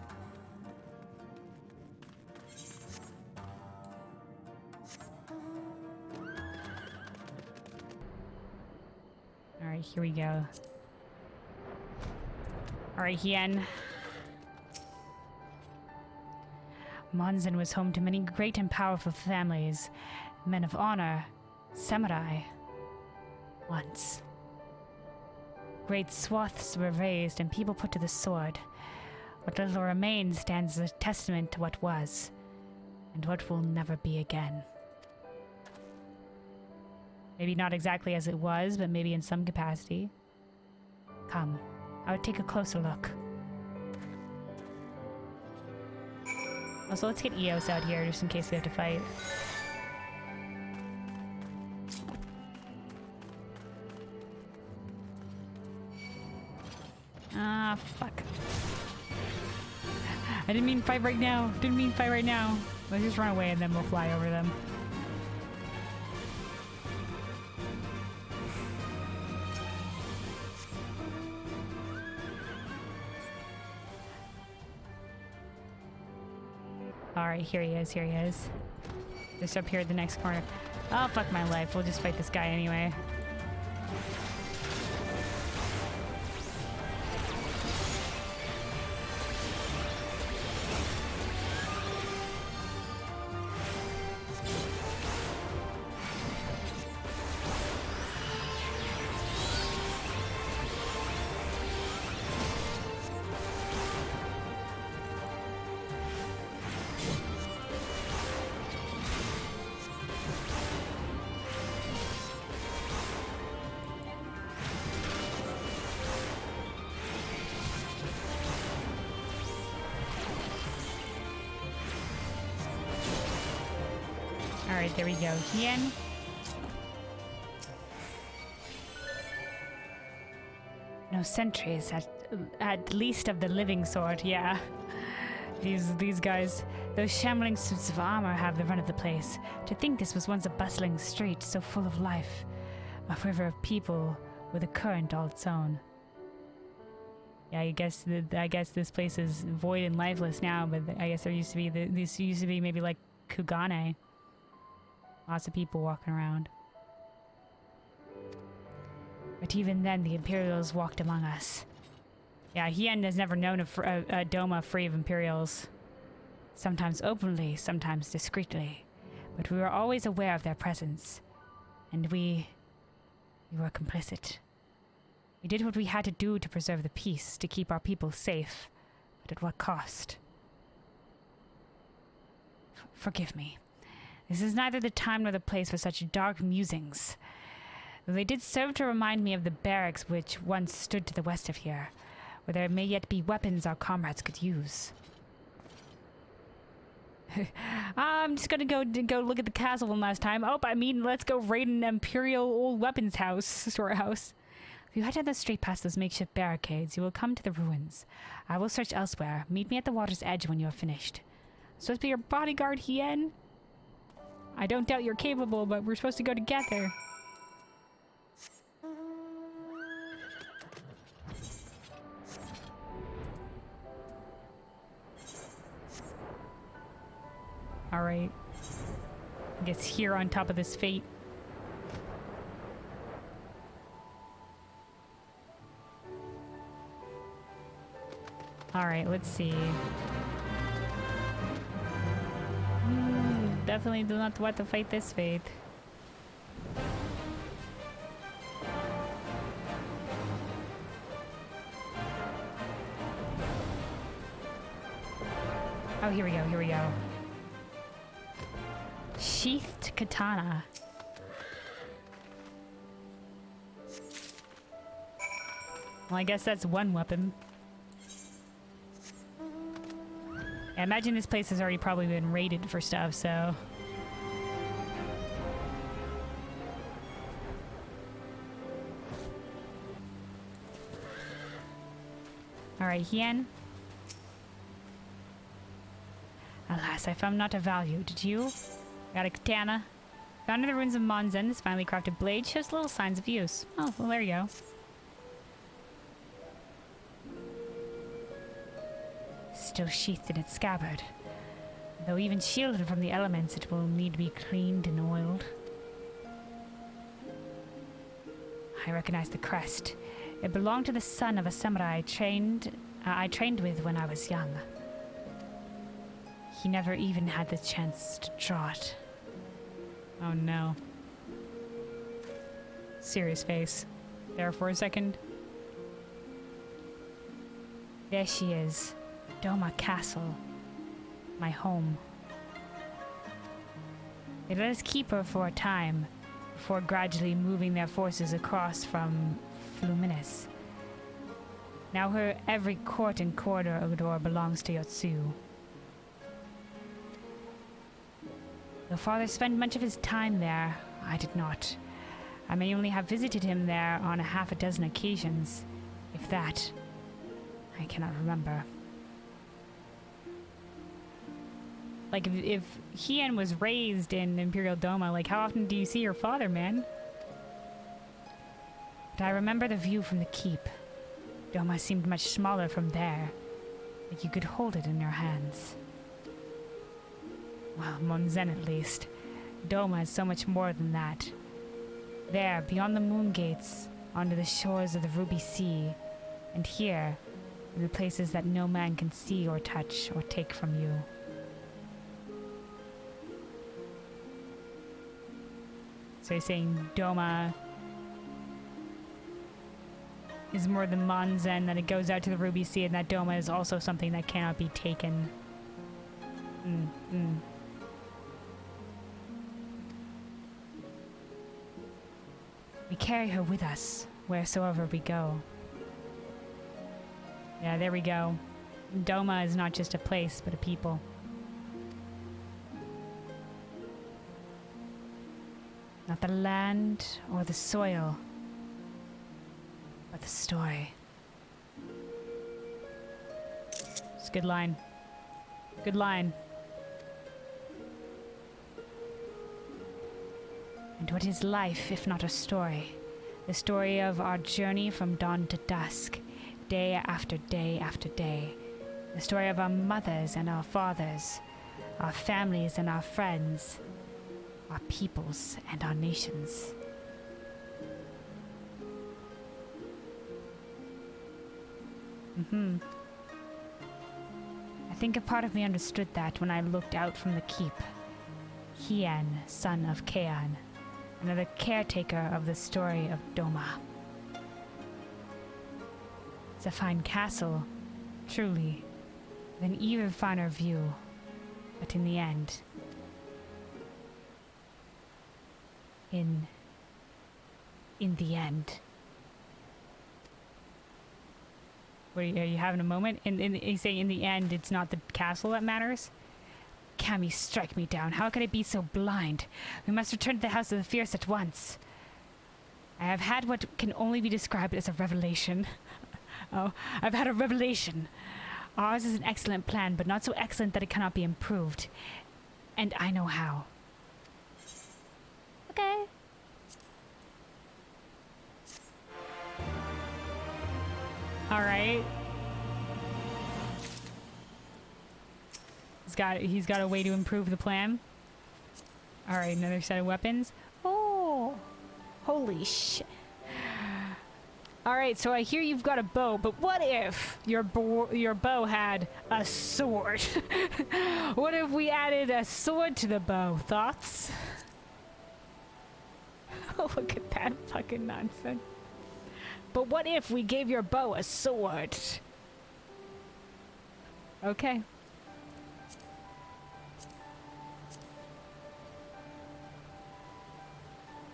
Alright, here we go. Alright, Hien. Monzen was home to many great and powerful families, men of honor, samurai. Once. Great swaths were razed and people put to the sword. What little remains stands as a testament to what was, and what will never be again. Maybe not exactly as it was, but maybe in some capacity. Come, I would take a closer look. Also, let's get Eos out here just in case we have to fight. Ah, fuck. I didn't mean fight right now. Didn't mean fight right now. Let's just run away and then we'll fly over them. Alright, here he is, here he is. Just up here at the next corner. Oh, fuck my life. We'll just fight this guy anyway. Alright, there we go. Hien. No sentries, at least of the living sort, yeah. These guys, those shambling suits of armor have the run of the place. To think this was once a bustling street so full of life. A river of people with a current all its own. Yeah, I guess this place is void and lifeless now, but I guess there used to be this used to be maybe like Kugane. Lots of people walking around. But even then, the Imperials walked among us. Yeah, Hien has never known a Doma free of Imperials. Sometimes openly, sometimes discreetly. But we were always aware of their presence. And we were complicit. We did what we had to do to preserve the peace, to keep our people safe. But at what cost? Forgive me. This is neither the time nor the place for such dark musings. Though they did serve to remind me of the barracks which once stood to the west of here, where there may yet be weapons our comrades could use. I'm just gonna go look at the castle one last time. Oh, I mean, let's go raid an Imperial old weapons storehouse. If you head down the street past those makeshift barricades, you will come to the ruins. I will search elsewhere. Meet me at the water's edge when you are finished. I'm supposed to be your bodyguard, Hien? I don't doubt you're capable, but we're supposed to go together. Alright. I guess here on top of this fate. Alright, let's see. Definitely do not want to fight this fate. Oh, here we go, here we go. Sheathed katana. Well, I guess that's one weapon. I imagine this place has already probably been raided for stuff, so... Alright, Hien. Alas, I found not a value, did you? Got a katana. Found in the ruins of Monzen, this finely crafted blade shows little signs of use. Oh, well, there you go. Still sheathed in its scabbard. Though even shielded from the elements, it will need to be cleaned and oiled. I recognize the crest. It belonged to the son of a samurai I trained with when I was young. He never even had the chance to draw it. Oh no. Serious face. There for a second. There she is. Doma Castle. My home. They let us keep her for a time, before gradually moving their forces across from Fluminus. Now her every court and corridor belongs to Yotsu. Though father spent much of his time there, I did not. I may only have visited him there on a half a dozen occasions, if that. I cannot remember. Like, if Hien was raised in Imperial Doma, like, how often do you see your father, man? But I remember the view from the keep. Doma seemed much smaller from there, like you could hold it in your hands. Well, Monzen at least. Doma is so much more than that. There, beyond the moon gates, onto the shores of the Ruby Sea, and here, in the places that no man can see or touch or take from you. So you're saying Doma is more than Monzen, that it goes out to the Ruby Sea, and that Doma is also something that cannot be taken. We carry her with us, wheresoever we go. Yeah, there we go. Doma is not just a place, but a people. Not the land or the soil, but the story. It's a good line. Good line. And what is life if not a story? The story of our journey from dawn to dusk, day after day after day. The story of our mothers and our fathers, our families and our friends, our peoples and our nations. I think a part of me understood that when I looked out from the keep. Hien, son of Keian, another caretaker of the story of Doma. It's a fine castle, truly, with an even finer view, but in the end, in the end. Are you having a moment? He's saying in the end, it's not the castle that matters? Cammy, strike me down. How could I be so blind? We must return to the House of the Fierce at once. I have had what can only be described as a revelation. Oh, I've had a revelation. Ours is an excellent plan, but not so excellent that it cannot be improved. And I know how. Okay. All right. He's got a way to improve the plan. All right, another set of weapons. Oh, holy shit. All right, so I hear you've got a bow, but what if your bow had a sword? What if we added a sword to the bow? Thoughts? Oh, look at that fucking nonsense. But what if we gave your bow a sword? Okay.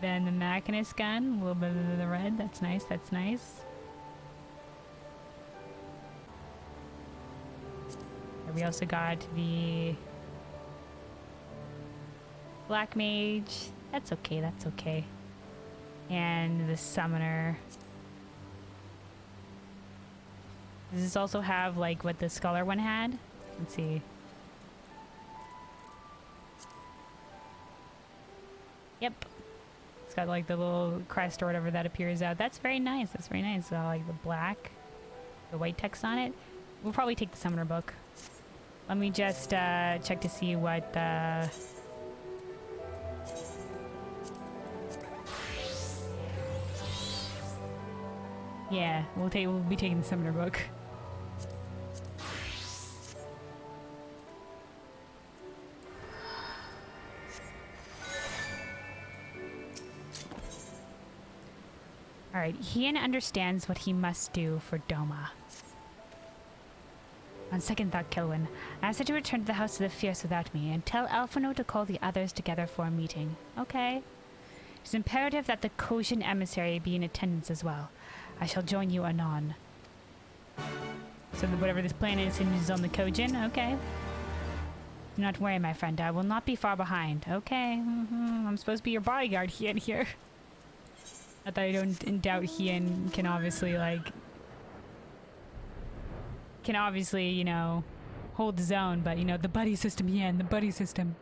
Then the Machinist gun, a little bit of the red. That's nice, that's nice. And we also got the Black Mage. That's okay, that's okay. And the Summoner. Does this also have like what the Scholar one had? Let's see. Yep. It's got like the little crest or whatever that appears out. That's very nice. That's very nice. Like the black, the white text on it. We'll probably take the Summoner book. Let me just check to see what Yeah, we'll be taking the summoner book. Alright, Hien understands what he must do for Doma. On second thought, Kilwyn, I asked her to return to the House of the Fierce without me, and tell Alphino to call the others together for a meeting. Okay. It's imperative that the Kojin emissary be in attendance as well. I shall join you anon. So whatever this plan is on the Kojin, okay. Do not worry, my friend, I will not be far behind. Okay, I'm supposed to be your bodyguard, Hien, here. Not that I don't doubt Hien can obviously, like... you know, hold his own, but, you know, the buddy system, Hien, the buddy system.